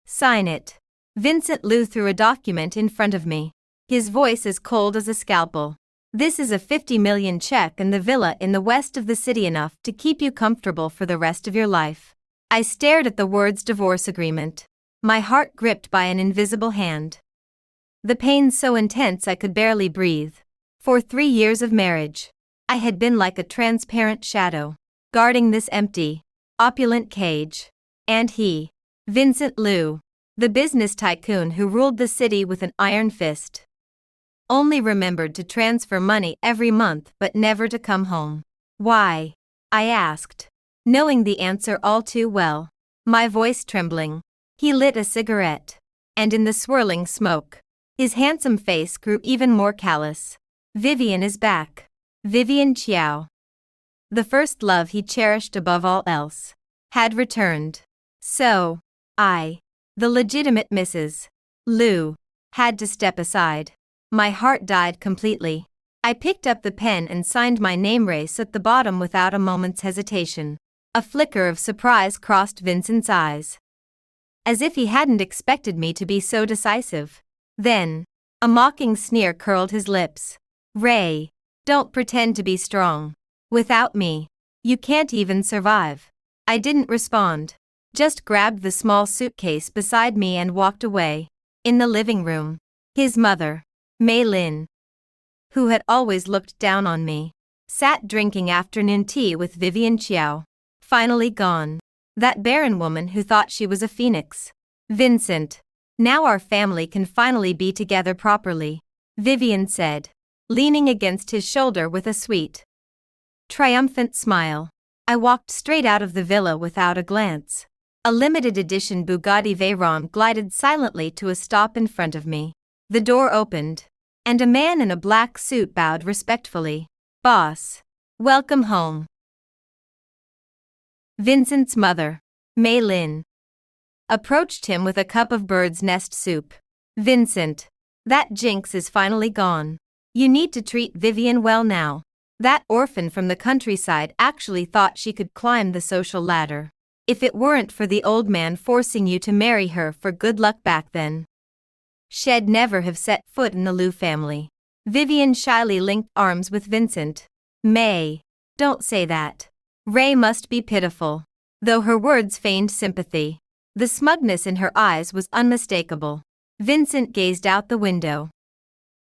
Sign it. Vincent Liu threw a document in front of me. His voice as cold as a scalpel. This is a 50 million check and the villa in the west of the city, enough to keep you comfortable for the rest of your life. I stared at the words divorce agreement. My heart gripped by an invisible hand. The pain so intense I could barely breathe. For 3 years of marriage, I had been like a transparent shadow, guarding this empty, opulent cage. And he, Vincent Liu, the business tycoon who ruled the city with an iron fist, only remembered to transfer money every month but never to come home. Why? I asked, knowing the answer all too well, my voice trembling. He lit a cigarette, and in the swirling smoke, his handsome face grew even more callous. Vivien is back. Vivien Qiao. The first love he cherished above all else, had returned. So, I, the legitimate Mrs. Liu, had to step aside. My heart died completely. I picked up the pen and signed my name Race at the bottom without a moment's hesitation. A flicker of surprise crossed Vincent's eyes, as if he hadn't expected me to be so decisive. Then, a mocking sneer curled his lips. Ray, don't pretend to be strong. Without me, you can't even survive. I didn't respond, just grabbed the small suitcase beside me and walked away. In the living room, his mother, Mei Lin, who had always looked down on me, sat drinking afternoon tea with Vivien Qiao. Finally gone. That barren woman who thought she was a phoenix. Vincent, now our family can finally be together properly, Vivien said, leaning against his shoulder with a sweet, triumphant smile. I walked straight out of the villa without a glance. A limited edition Bugatti Veyron glided silently to a stop in front of me. The door opened, and a man in a black suit bowed respectfully. Boss, welcome home. Vincent's mother, Mei Lin, approached him with a cup of bird's nest soup. Vincent, that jinx is finally gone. You need to treat Vivien well now. That orphan from the countryside actually thought she could climb the social ladder. If it weren't for the old man forcing you to marry her for good luck back then, she'd never have set foot in the Liu family. Vivien shyly linked arms with Vincent. May, don't say that. Ray must be pitiful. Though her words feigned sympathy, the smugness in her eyes was unmistakable. Vincent gazed out the window,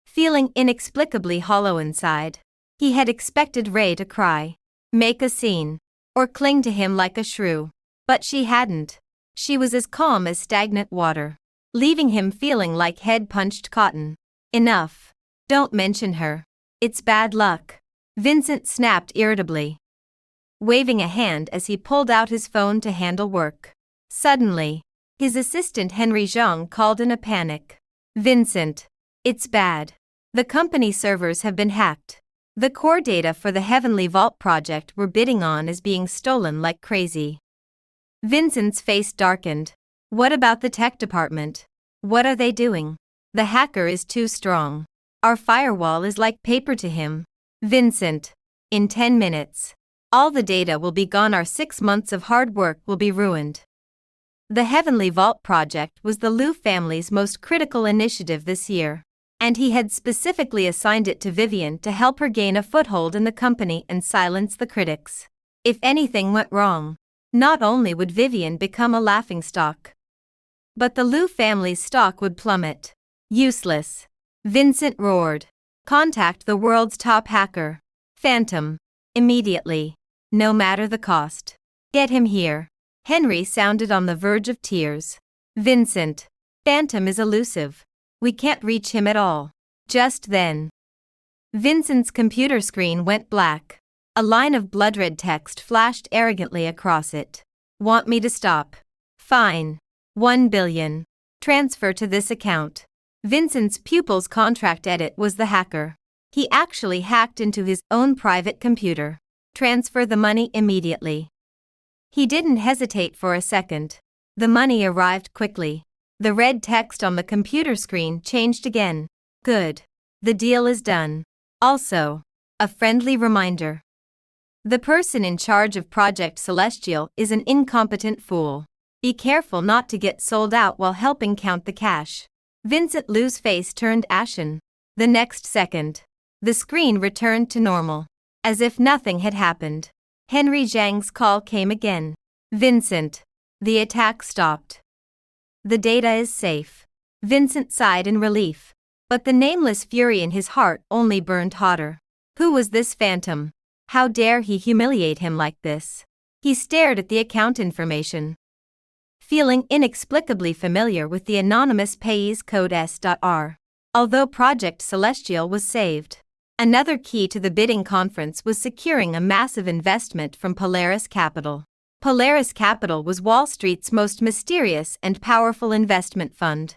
feeling inexplicably hollow inside. He had expected Ray to cry, make a scene, or cling to him like a shrew. But she hadn't. She was as calm as stagnant water, leaving him feeling like head-punched cotton. Enough. Don't mention her. It's bad luck. Vincent snapped irritably, waving a hand as he pulled out his phone to handle work. Suddenly, his assistant Henry Zhang called in a panic. Vincent, it's bad. The company servers have been hacked. The core data for the Heavenly Vault project we're bidding on is being stolen like crazy. Vincent's face darkened. What about the tech department? What are they doing? The hacker is too strong. Our firewall is like paper to him. Vincent, in 10 minutes, all the data will be gone. Our 6 months of hard work will be ruined. The Heavenly Vault project was the Liu family's most critical initiative this year, and he had specifically assigned it to Vivien to help her gain a foothold in the company and silence the critics. If anything went wrong, not only would Vivien become a laughingstock, but the Liu family's stock would plummet. Useless. Vincent roared. Contact the world's top hacker, Phantom, immediately, no matter the cost. Get him here. Henry sounded on the verge of tears. Vincent, Phantom is elusive. We can't reach him at all. Just then, Vincent's computer screen went black. A line of blood-red text flashed arrogantly across it. Want me to stop? Fine. 1 billion. Transfer to this account. Vincent's pupil's contract edit was the hacker. He actually hacked into his own private computer. Transfer the money immediately. He didn't hesitate for a second. The money arrived quickly. The red text on the computer screen changed again. Good. The deal is done. Also, a friendly reminder. The person in charge of Project Celestial is an incompetent fool. Be careful not to get sold out while helping count the cash. Vincent Lu's face turned ashen. The next second, the screen returned to normal. As if nothing had happened. Henry Zhang's call came again. Vincent. The attack stopped. The data is safe. Vincent sighed in relief. But the nameless fury in his heart only burned hotter. Who was this phantom? How dare he humiliate him like this? He stared at the account information, feeling inexplicably familiar with the anonymous payee's code said.I. Although Project Celestial was saved, another key to the bidding conference was securing a massive investment from Polaris Capital. Polaris Capital was Wall Street's most mysterious and powerful investment fund,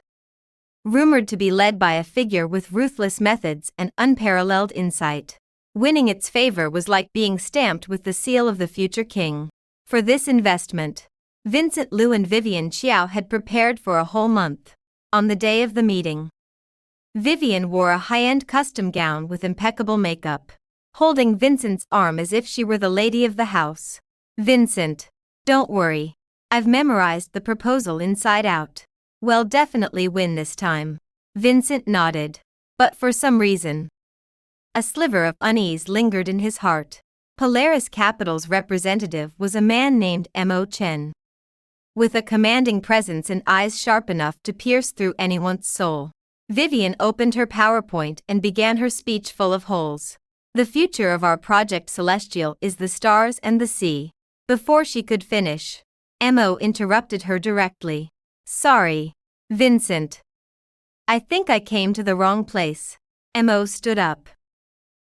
rumored to be led by a figure with ruthless methods and unparalleled insight. Winning its favor was like being stamped with the seal of the future king. For this investment, Vincent Lu and Vivien Qiao had prepared for a whole month. On the day of the meeting, Vivien wore a high-end custom gown with impeccable makeup, holding Vincent's arm as if she were the lady of the house. Vincent, don't worry. I've memorized the proposal inside out. We'll definitely win this time. Vincent nodded. But for some reason, a sliver of unease lingered in his heart. Polaris Capital's representative was a man named Mo Chen, with a commanding presence and eyes sharp enough to pierce through anyone's soul. Vivien opened her PowerPoint and began her speech full of holes. The future of our Project Celestial is the stars and the sea. Before she could finish, Mo interrupted her directly. Sorry, Vincent. I think I came to the wrong place. Mo stood up,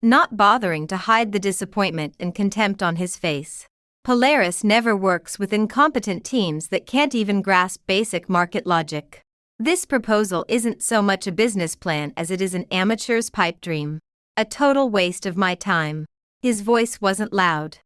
not bothering to hide the disappointment and contempt on his face. Polaris never works with incompetent teams that can't even grasp basic market logic. This proposal isn't so much a business plan as it is an amateur's pipe dream. A total waste of my time. His voice wasn't loud,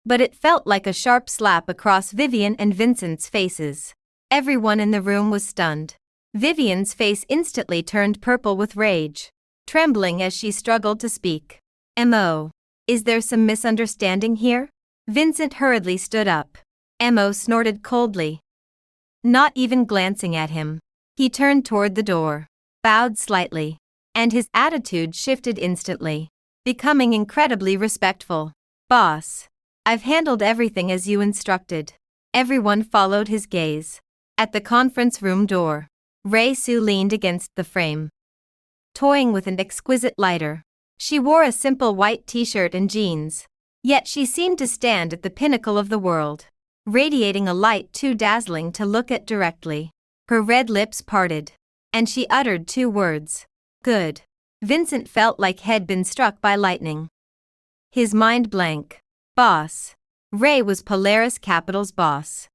but it felt like a sharp slap across Vivien and Vincent's faces. Everyone in the room was stunned. Vivien's face instantly turned purple with rage, trembling as she struggled to speak. Mo, is there some misunderstanding here? Vincent hurriedly stood up. Mo snorted coldly, not even glancing at him. He turned toward the door, bowed slightly, and his attitude shifted instantly, becoming incredibly respectful. Boss, I've handled everything as you instructed. Everyone followed his gaze. At the conference room door, Ray Su leaned against the frame, toying with an exquisite lighter. She wore a simple white t-shirt and jeans, yet she seemed to stand at the pinnacle of the world, radiating a light too dazzling to look at directly. Her red lips parted, and she uttered two words. Good. Vincent felt like he'd been struck by lightning. His mind blank. Boss. Ray was Polaris Capital's boss.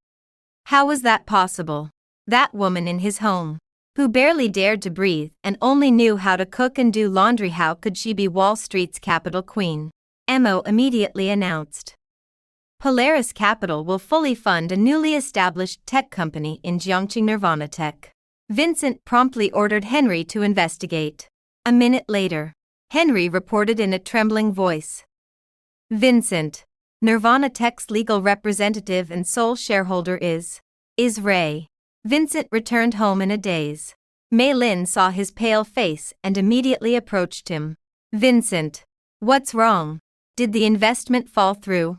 How was that possible? That woman in his home, who barely dared to breathe and only knew how to cook and do laundry, how could she be Wall Street's capital queen? Mo immediately announced. Polaris Capital will fully fund a newly established tech company in Jiangqing Nirvana Tech. Vincent promptly ordered Henry to investigate. A minute later, Henry reported in a trembling voice. Vincent, Nirvana Tech's legal representative and sole shareholder is Ray. Vincent returned home in a daze. Mei Lin saw his pale face and immediately approached him. Vincent, what's wrong? Did the investment fall through?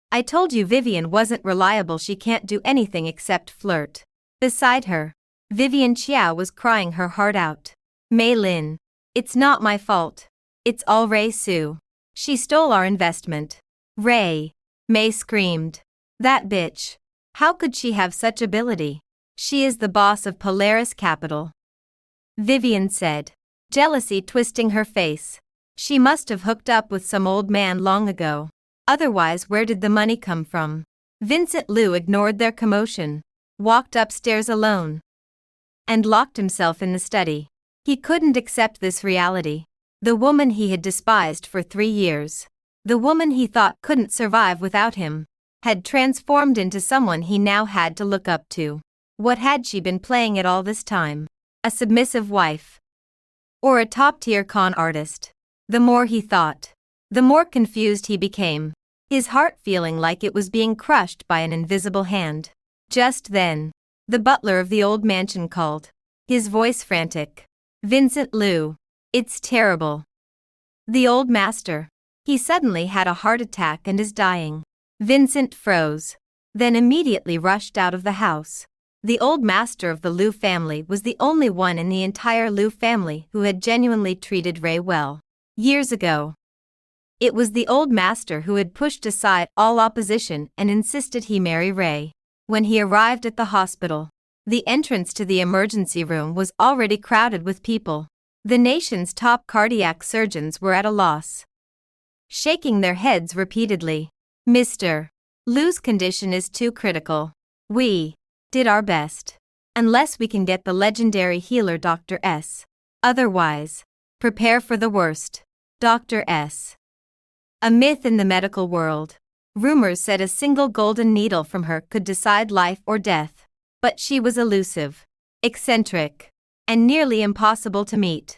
I told you Vivien wasn't reliable. She can't do anything except flirt. Beside her, Vivien Qiao was crying her heart out. Mei Lin, it's not my fault. It's all Ray Su. She stole our investment. Ray, Mei screamed. That bitch. How could she have such ability? She is the boss of Polaris Capital. Vivien said, jealousy twisting her face. She must have hooked up with some old man long ago. Otherwise, where did the money come from? Vincent Lu ignored their commotion, walked upstairs alone, and locked himself in the study. He couldn't accept this reality. The woman he had despised for 3 years, the woman he thought couldn't survive without him, had transformed into someone he now had to look up to. What had she been playing at all this time? A submissive wife? Or a top-tier con artist? The more he thought, the more confused he became, his heart feeling like it was being crushed by an invisible hand. Just then, the butler of the old mansion called, his voice frantic. Vincent Liu. It's terrible. The old master. He suddenly had a heart attack and is dying. Vincent froze, then immediately rushed out of the house. The old master of the Liu family was the only one in the entire Liu family who had genuinely treated Ray well. Years ago, it was the old master who had pushed aside all opposition and insisted he marry Ray. When he arrived at the hospital, the entrance to the emergency room was already crowded with people. The nation's top cardiac surgeons were at a loss, shaking their heads repeatedly. Mr. Liu's condition is too critical. We did our best. Unless we can get the legendary healer Dr. S. Otherwise, prepare for the worst. Dr. S. A myth in the medical world. Rumors said a single golden needle from her could decide life or death. But she was elusive, eccentric, and nearly impossible to meet.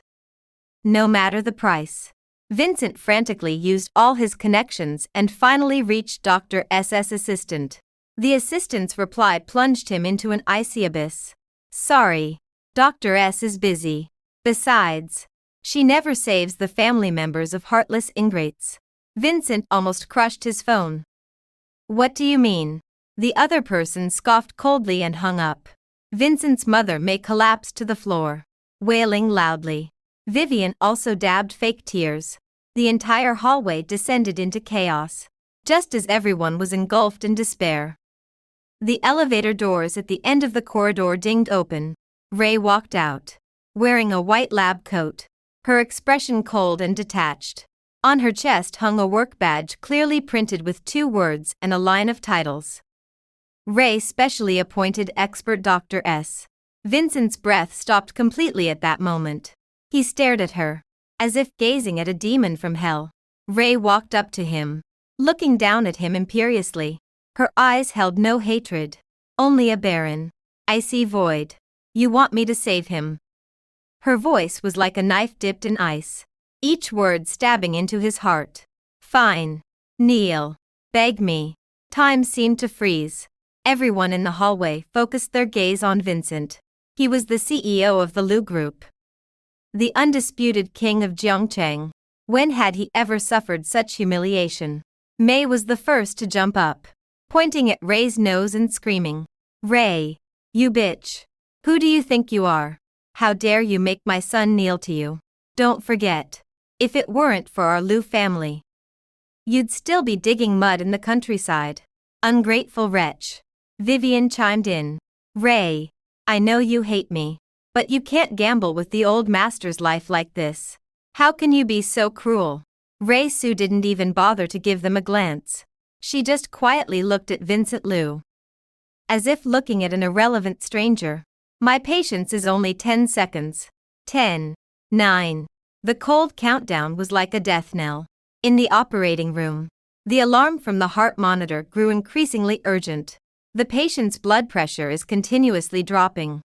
No matter the price. Vincent frantically used all his connections and finally reached Dr. S.'s assistant. The assistant's reply plunged him into an icy abyss. Sorry, Dr. S is busy. Besides, she never saves the family members of heartless ingrates. Vincent almost crushed his phone. What do you mean? The other person scoffed coldly and hung up. Vincent's mother may collapse to the floor, wailing loudly. Vivien also dabbed fake tears. The entire hallway descended into chaos, just as everyone was engulfed in despair. The elevator doors at the end of the corridor dinged open. Ray walked out, wearing a white lab coat, her expression cold and detached. On her chest hung a work badge clearly printed with 2 words and a line of titles. Ray specially appointed expert Dr. S. Vincent's breath stopped completely at that moment. He stared at her, as if gazing at a demon from hell. Ray walked up to him, looking down at him imperiously. Her eyes held no hatred, only a barren, icy void. You want me to save him? Her voice was like a knife dipped in ice, each word stabbing into his heart. Fine. Kneel. Beg me. Time seemed to freeze. Everyone in the hallway focused their gaze on Vincent. He was the CEO of the Liu Group, the undisputed king of Jiangcheng. When had he ever suffered such humiliation? Mei was the first to jump up, pointing at Ray's nose and screaming, Ray, you bitch. Who do you think you are? How dare you make my son kneel to you? Don't forget, if it weren't for our Liu family, you'd still be digging mud in the countryside. Ungrateful wretch. Vivien chimed in. Ray, I know you hate me, but you can't gamble with the old master's life like this. How can you be so cruel? Ray Su didn't even bother to give them a glance. She just quietly looked at Vincent Liu, as if looking at an irrelevant stranger. My patience is only 10 seconds. 10, 9. The cold countdown was like a death knell. In the operating room, the alarm from the heart monitor grew increasingly urgent. The patient's blood pressure is continuously dropping.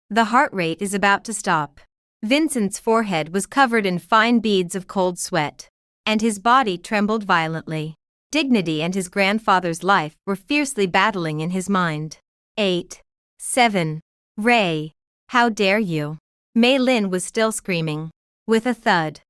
The heart rate is about to stop. Vincent's forehead was covered in fine beads of cold sweat, and his body trembled violently. Dignity and his grandfather's life were fiercely battling in his mind. 8, 7. Ray, how dare you? Mei Lin was still screaming. With a thud,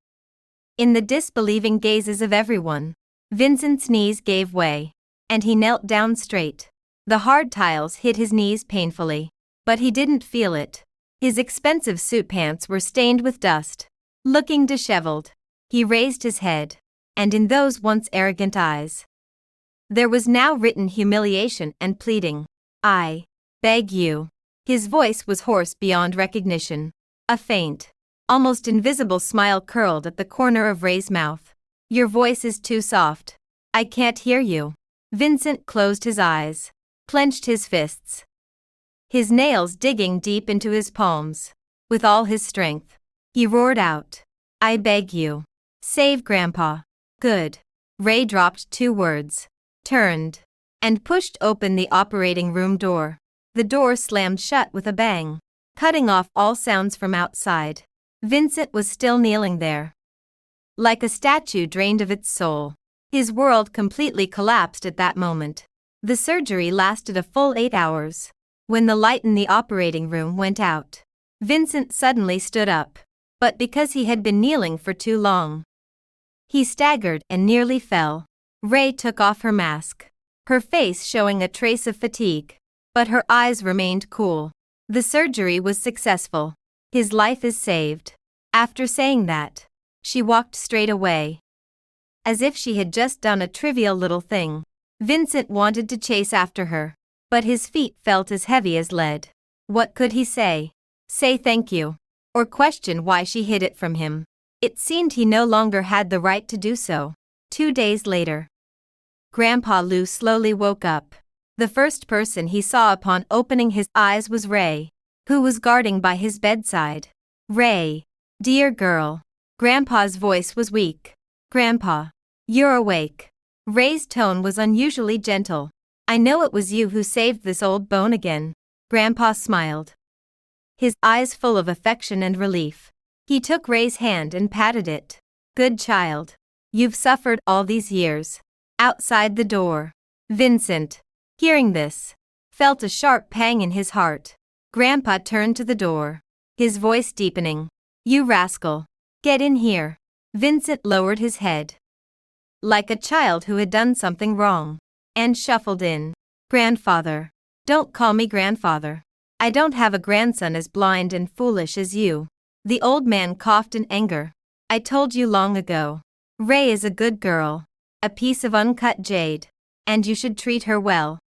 in the disbelieving gazes of everyone, Vincent's knees gave way, and he knelt down straight. The hard tiles hit his knees painfully, but he didn't feel it. His expensive suit pants were stained with dust. Looking disheveled, he raised his head, and in those once arrogant eyes, there was now written humiliation and pleading. I beg you. His voice was hoarse beyond recognition. A faint, almost invisible smile curled at the corner of Ray's mouth. Your voice is too soft. I can't hear you. Vincent closed his eyes, clenched his fists, his nails digging deep into his palms. With all his strength, he roared out, I beg you. Save Grandpa. Good. Ray dropped 2 words, turned, and pushed open the operating room door. The door slammed shut with a bang, cutting off all sounds from outside. Vincent was still kneeling there, like a statue drained of its soul. His world completely collapsed at that moment. The surgery lasted a full 8 hours. When the light in the operating room went out, Vincent suddenly stood up, but because he had been kneeling for too long, he staggered and nearly fell. Ray took off her mask, her face showing a trace of fatigue, but her eyes remained cool. The surgery was successful. His life is saved. After saying that, she walked straight away, as if she had just done a trivial little thing. Vincent wanted to chase after her, but his feet felt as heavy as lead. What could he say? Say thank you, or question why she hid it from him? It seemed he no longer had the right to do so. 2 days later, Grandpa Lou slowly woke up. The first person he saw upon opening his eyes was Ray, who was guarding by his bedside. Ray, dear girl. Grandpa's voice was weak. Grandpa, you're awake. Ray's tone was unusually gentle. I know it was you who saved this old bone again. Grandpa smiled, his eyes full of affection and relief. He took Ray's hand and patted it. Good child. You've suffered all these years. Outside the door, Vincent, hearing this, felt a sharp pang in his heart. Grandpa turned to the door, his voice deepening. You rascal. Get in here. Vincent lowered his head, like a child who had done something wrong, and shuffled in. Grandfather. Don't call me grandfather. I don't have a grandson as blind and foolish as you. The old man coughed in anger. I told you long ago. Ray is a good girl, a piece of uncut jade, and you should treat her well.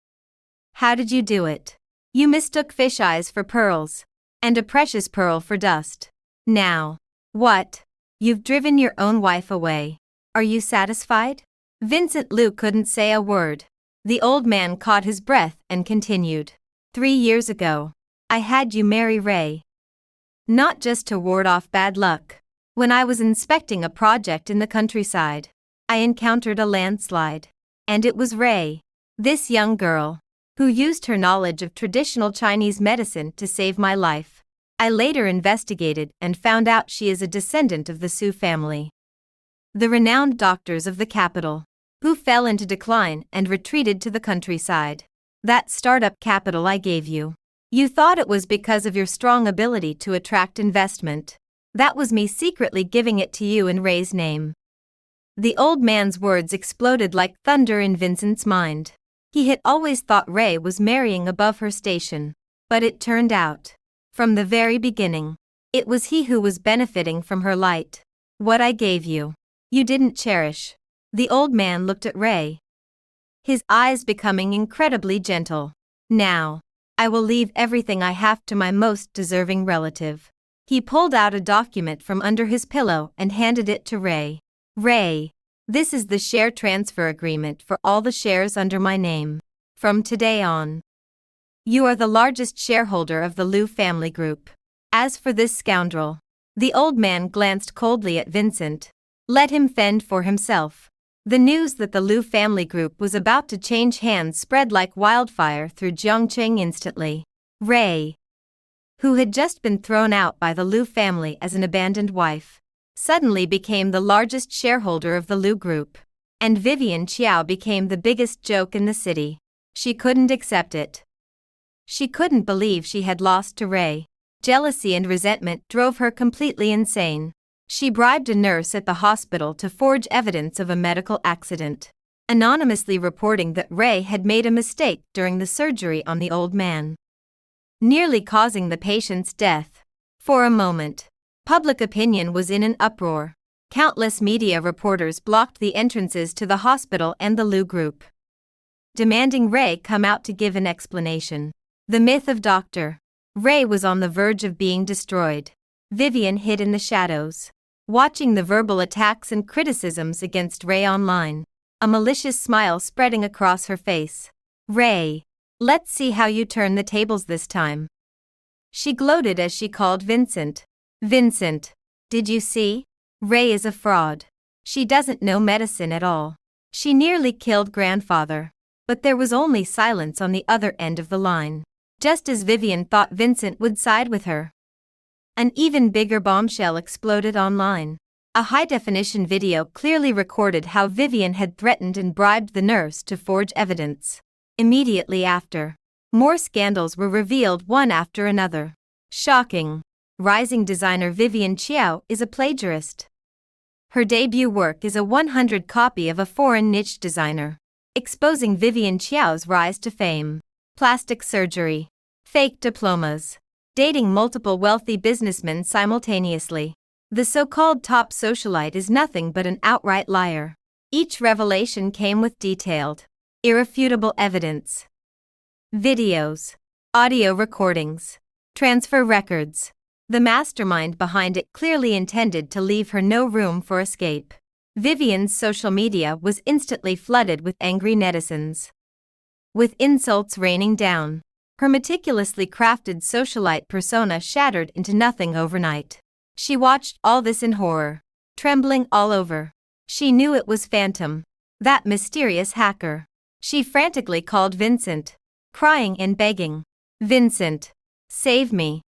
How did you do it? You mistook fish eyes for pearls, and a precious pearl for dust. Now, what? You've driven your own wife away. Are you satisfied? Vincent Lou couldn't say a word. The old man caught his breath and continued. 3 years ago, I had you marry Ray. Not just to ward off bad luck. When I was inspecting a project in the countryside, I encountered a landslide. And it was Ray, this young girl, who used her knowledge of traditional Chinese medicine to save my life. I later investigated and found out she is a descendant of the Su family, the renowned doctors of the capital, who fell into decline and retreated to the countryside. That startup capital I gave you. You thought it was because of your strong ability to attract investment. That was me secretly giving it to you in Ray's name. The old man's words exploded like thunder in Vincent's mind. He had always thought Ray was marrying above her station, but it turned out, from the very beginning, it was he who was benefiting from her light. What I gave you, you didn't cherish. The old man looked at Ray, his eyes becoming incredibly gentle. Now, I will leave everything I have to my most deserving relative. He pulled out a document from under his pillow and handed it to Ray. Ray, this is the share transfer agreement for all the shares under my name. From today on, you are the largest shareholder of the Liu family group. As for this scoundrel, the old man glanced coldly at Vincent. Let him fend for himself. The news that the Liu family group was about to change hands spread like wildfire through Jiangcheng instantly. Ray, who had just been thrown out by the Liu family as an abandoned wife, suddenly became the largest shareholder of the Liu group, and Vivian Qiao became the biggest joke in the city. She couldn't accept it. She couldn't believe she had lost to Ray. Jealousy and resentment drove her completely insane. She bribed a nurse at the hospital to forge evidence of a medical accident, anonymously reporting that Ray had made a mistake during the surgery on the old man, nearly causing the patient's death. For a moment, public opinion was in an uproar. Countless media reporters blocked the entrances to the hospital and the Liu group, demanding Ray come out to give an explanation. The myth of Dr. Ray was on the verge of being destroyed. Vivien hid in the shadows, watching the verbal attacks and criticisms against Ray online, a malicious smile spreading across her face. Ray, let's see how you turn the tables this time. She gloated as she called Vincent. Vincent, did you see? Ray is a fraud. She doesn't know medicine at all. She nearly killed grandfather. But there was only silence on the other end of the line. Just as Vivien thought Vincent would side with her, an even bigger bombshell exploded online. A high-definition video clearly recorded how Vivien had threatened and bribed the nurse to forge evidence. Immediately after, more scandals were revealed one after another. Shocking. Rising designer Vivian is a plagiarist. Her debut work is a 100 copy of a foreign niche designer, exposing Vivian rise to fame. Plastic surgery. Fake diplomas. Dating multiple wealthy businessmen simultaneously. The so-called top socialite is nothing but an outright liar. Each revelation came with detailed, irrefutable evidence. Videos. Audio recordings. Transfer records. The mastermind behind it clearly intended to leave her no room for escape. Vivian's social media was instantly flooded with angry netizens, with insults raining down. Her meticulously crafted socialite persona shattered into nothing overnight. She watched all this in horror, trembling all over. She knew it was Phantom, that mysterious hacker. She frantically called Vincent, crying and begging, "Vincent, save me.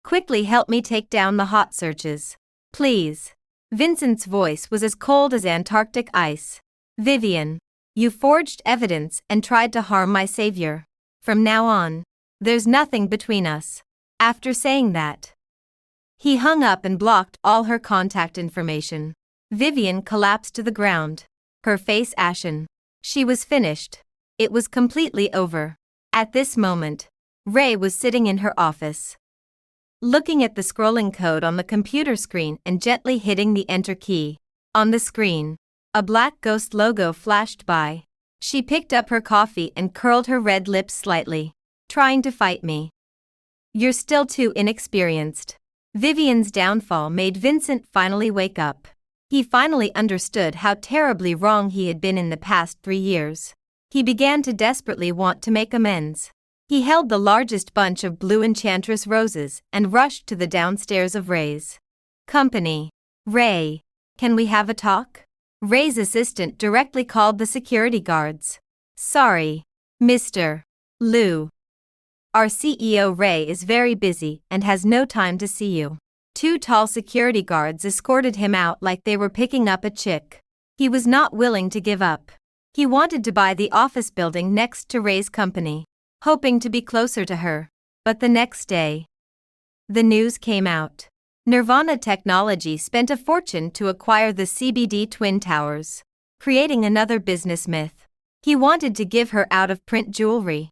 Quickly help me take down the hot searches. Please." Vincent's voice was as cold as Antarctic ice. "Vivian, you forged evidence and tried to harm my savior. From now on, there's nothing between us." After saying that, he hung up and blocked all her contact information. Vivian collapsed to the ground, her face ashen. She was finished. It was completely over. At this moment, Ray was sitting in her office, looking at the scrolling code on the computer screen and gently hitting the enter key. On the screen, a black ghost logo flashed by. She picked up her coffee and curled her red lips slightly. "Trying to fight me? You're still too inexperienced." Vivian's downfall made Vincent finally wake up. He finally understood how terribly wrong he had been in the past 3 years. He began to desperately want to make amends. He held the largest bunch of blue enchantress roses and rushed to the downstairs of Ray's company. "Ray, can we have a talk?" Ray's assistant directly called the security guards. "Sorry, Mr. Liu. Our CEO Ray is very busy and has no time to see you." 2 tall security guards escorted him out like they were picking up a chick. He was not willing to give up. He wanted to buy the office building next to Ray's company, hoping to be closer to her. But the next day, the news came out. Nirvana Technology spent a fortune to acquire the CBD Twin Towers, creating another business myth. He wanted to give her out-of-print jewelry,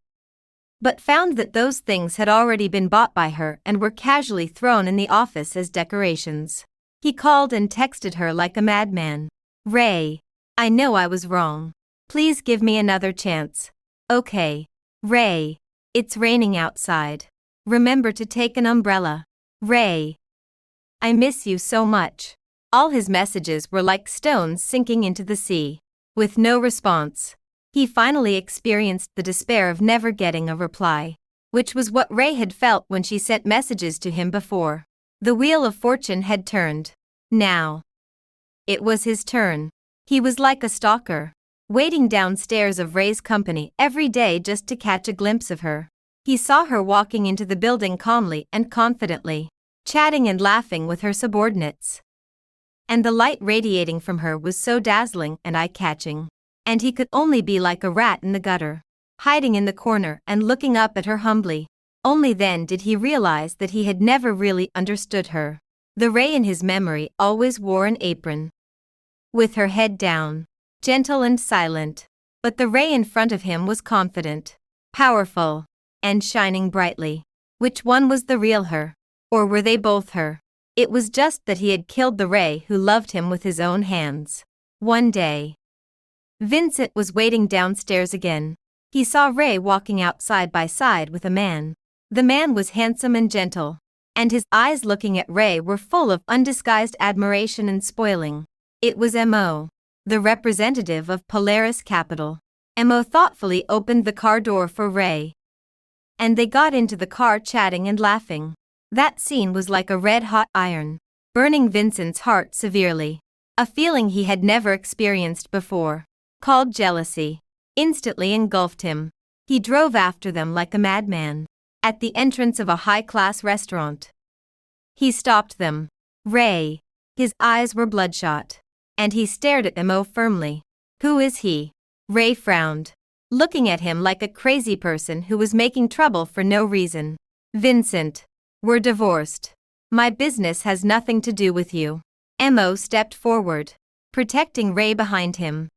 but found that those things had already been bought by her and were casually thrown in the office as decorations. He called and texted her like a madman. "Ray, I know I was wrong. Please give me another chance. Okay. Ray, it's raining outside. Remember to take an umbrella. Ray, I miss you so much." All his messages were like stones sinking into the sea. With no response, he finally experienced the despair of never getting a reply, which was what Ray had felt when she sent messages to him before. The wheel of fortune had turned. Now, it was his turn. He was like a stalker, waiting downstairs of Ray's company every day just to catch a glimpse of her. He saw her walking into the building calmly and confidently, chatting and laughing with her subordinates. And the light radiating from her was so dazzling and eye-catching. And he could only be like a rat in the gutter, hiding in the corner and looking up at her humbly. Only then did he realize that he had never really understood her. The Ray in his memory always wore an apron, with her head down, gentle and silent. But the Ray in front of him was confident, powerful, and shining brightly. Which one was the real her? Or were they both her? It was just that he had killed the Ray who loved him with his own hands. One day, Vincent was waiting downstairs again. He saw Ray walking out side by side with a man. The man was handsome and gentle, and his eyes looking at Ray were full of undisguised admiration and spoiling. It was M.O., the representative of Polaris Capital. M.O. thoughtfully opened the car door for Ray, and they got into the car chatting and laughing. That scene was like a red-hot iron, burning Vincent's heart severely. A feeling he had never experienced before, called jealousy, instantly engulfed him. He drove after them like a madman. At the entrance of a high-class restaurant, he stopped them. Ray. His eyes were bloodshot, and he stared at M.O. firmly. "Who is he?" Ray frowned. looking at him like a crazy person who was making trouble for no reason. Vincent, we're divorced. My business has nothing to do with you. Mo stepped forward, protecting Ray behind him,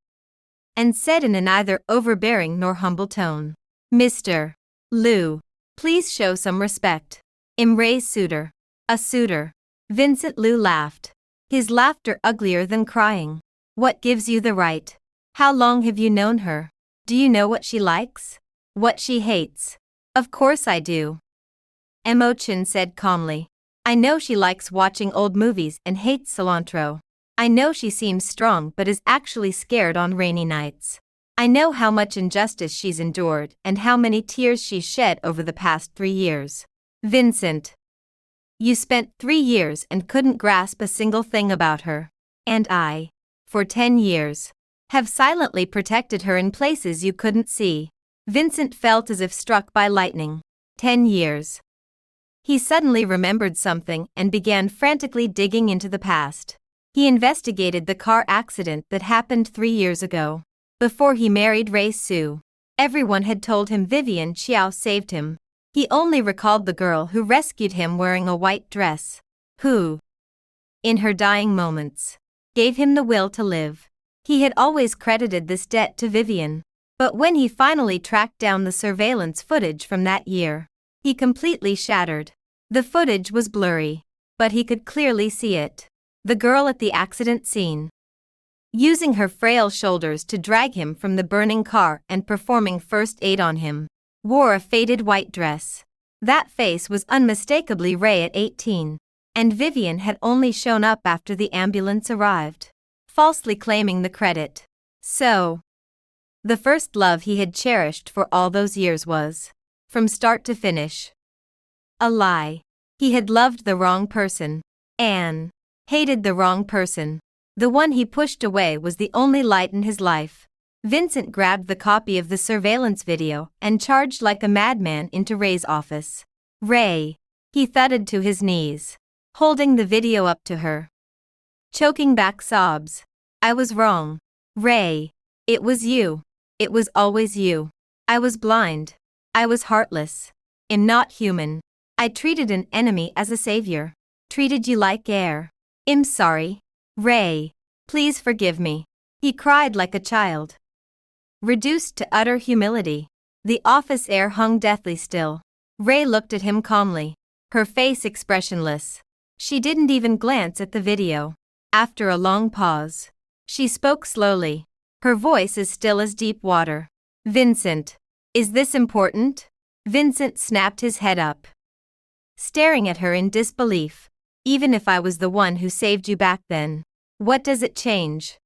and said in a neither overbearing nor humble tone, Mr. Liu, please show some respect. I'm Ray's suitor. A suitor. Vincent Liu laughed, his laughter uglier than crying. What gives you the right? How long have you known her? Do you know what she likes? What she hates? Of course I do. Mo Chen said calmly. I know she likes watching old movies and hates cilantro. I know she seems strong but is actually scared on rainy nights. I know how much injustice she's endured and how many tears she's shed over the past 3 years. Vincent, you spent 3 years and couldn't grasp a single thing about her. And I, for 10 years, have silently protected her in places you couldn't see. Vincent felt as if struck by lightning. 10 years. He suddenly remembered something and began frantically digging into the past. He investigated the car accident that happened 3 years ago. Before he married Ray Su, everyone had told him Vivian Xiao saved him. He only recalled the girl who rescued him wearing a white dress, who, in her dying moments, gave him the will to live. He had always credited this debt to Vivien. But when he finally tracked down the surveillance footage from that year, he completely shattered. The footage was blurry, but he could clearly see it. The girl at the accident scene, using her frail shoulders to drag him from the burning car and performing first aid on him, wore a faded white dress. That face was unmistakably Ray at 18, and Vivien had only shown up after the ambulance arrived, falsely claiming the credit. So, the first love he had cherished for all those years was, from start to finish, a lie. He had loved the wrong person, and hated the wrong person. The one he pushed away was the only light in his life. Vincent grabbed the copy of the surveillance video and charged like a madman into Ray's office. Ray, he thudded to his knees, holding the video up to her, choking back sobs. I was wrong. Ray, it was you. It was always you. I was blind. I was heartless. I'm not human. I treated an enemy as a savior. Treated you like air. I'm sorry. Ray, please forgive me. He cried like a child, reduced to utter humility. The office air hung deathly still. Ray looked at him calmly, her face expressionless. She didn't even glance at the video. After a long pause, she spoke slowly, her voice as still as deep water. Vincent, is this important? Vincent snapped his head up, staring at her in disbelief. Even if I was the one who saved you back then, what does it change?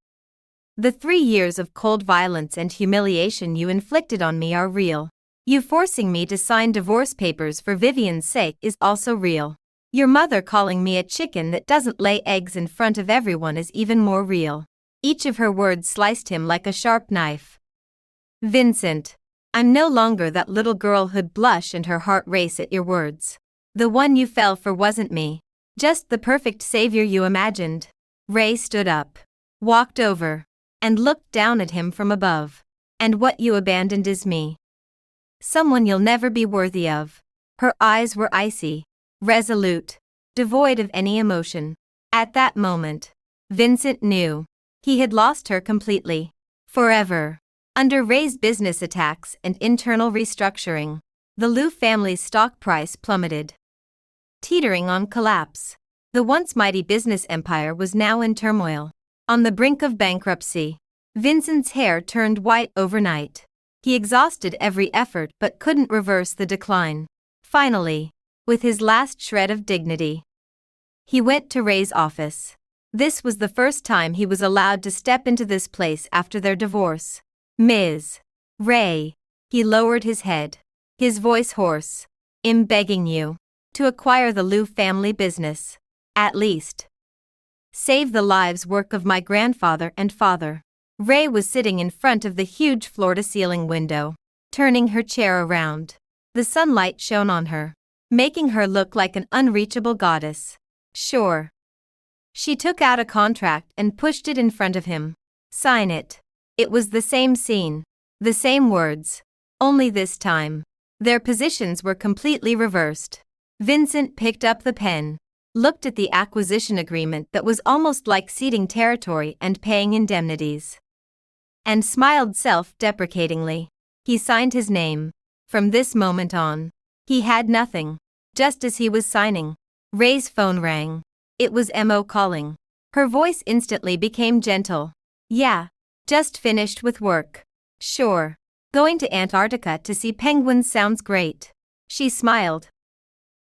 The 3 years of cold violence and humiliation you inflicted on me are real. You forcing me to sign divorce papers for Vivian's sake is also real. Your mother calling me a chicken that doesn't lay eggs in front of everyone is even more real. Each of her words sliced him like a sharp knife. Vincent, I'm no longer that little girl who'd blush and her heart race at your words. The one you fell for wasn't me. Just the perfect savior you imagined. Ray stood up, walked over, and looked down at him from above. And what you abandoned is me. Someone you'll never be worthy of. Her eyes were icy, resolute, devoid of any emotion. At that moment, Vincent knew he had lost her completely. Forever. Under Ray's business attacks and internal restructuring, the Liu family's stock price plummeted, teetering on collapse. The once mighty business empire was now in turmoil, on the brink of bankruptcy. Vincent's hair turned white overnight. He exhausted every effort but couldn't reverse the decline. Finally, with his last shred of dignity, he went to Ray's office. This was the first time he was allowed to step into this place after their divorce. Ms. Ray, he lowered his head, his voice hoarse. I'm begging you to acquire the Liu family business. At least save the lives work of my grandfather and father. Ray was sitting in front of the huge floor-to-ceiling window, turning her chair around. The sunlight shone on her, making her look like an unreachable goddess. Sure. She took out a contract and pushed it in front of him. Sign it. It was the same scene. The same words. Only this time, their positions were completely reversed. Vincent picked up the pen, looked at the acquisition agreement that was almost like ceding territory and paying indemnities, and smiled self-deprecatingly. He signed his name. From this moment on, he had nothing. Just as he was signing, Ray's phone rang. It was Mo calling. Her voice instantly became gentle. Yeah, just finished with work. Sure. Going to Antarctica to see penguins sounds great. She smiled.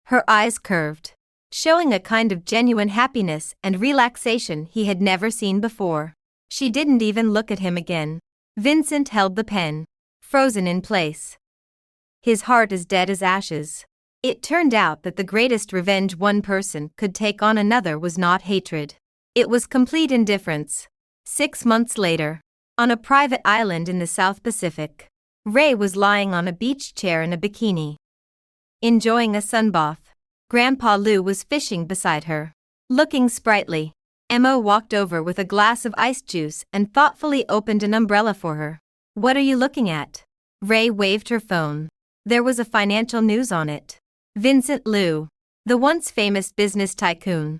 Her eyes curved, showing a kind of genuine happiness and relaxation he had never seen before. She didn't even look at him again. Vincent held the pen, frozen in place. His heart as dead as ashes. It turned out that the greatest revenge one person could take on another was not hatred. It was complete indifference. 6 months later, on a private island in the South Pacific, Ray was lying on a beach chair in a bikini, enjoying a sunbath. Grandpa Lou was fishing beside her. Looking sprightly, Mo walked over with a glass of iced juice and thoughtfully opened an umbrella for her. What are you looking at? Ray waved her phone. There was a financial news on it. Vincent Lou, the once famous business tycoon,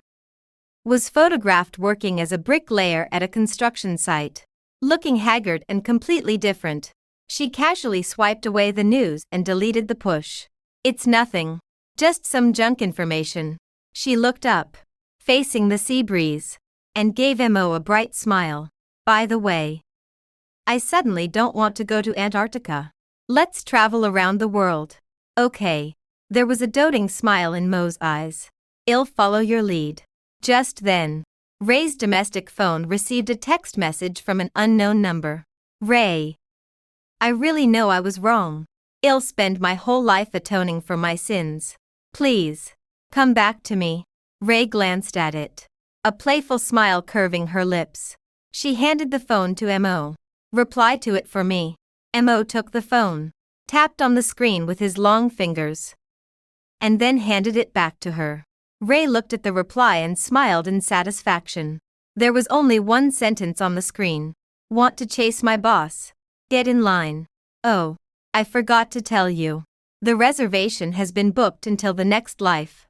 was photographed working as a bricklayer at a construction site. Looking haggard and completely different, she casually swiped away the news and deleted the push. It's nothing. Just some junk information. She looked up, facing the sea breeze, and gave Mo a bright smile. By the way, I suddenly don't want to go to Antarctica. Let's travel around the world. Okay. There was a doting smile in Mo's eyes. I'll follow your lead. Just then, Ray's domestic phone received a text message from an unknown number. Ray, I really know I was wrong. I'll spend my whole life atoning for my sins. Please, come back to me. Ray glanced at it, a playful smile curving her lips. She handed the phone to Mo. Reply to it for me. Mo took the phone, tapped on the screen with his long fingers, and then handed it back to her. Ray looked at the reply and smiled in satisfaction. There was only one sentence on the screen. Want to chase my boss? Get in line. Oh, I forgot to tell you. The reservation has been booked until the next life.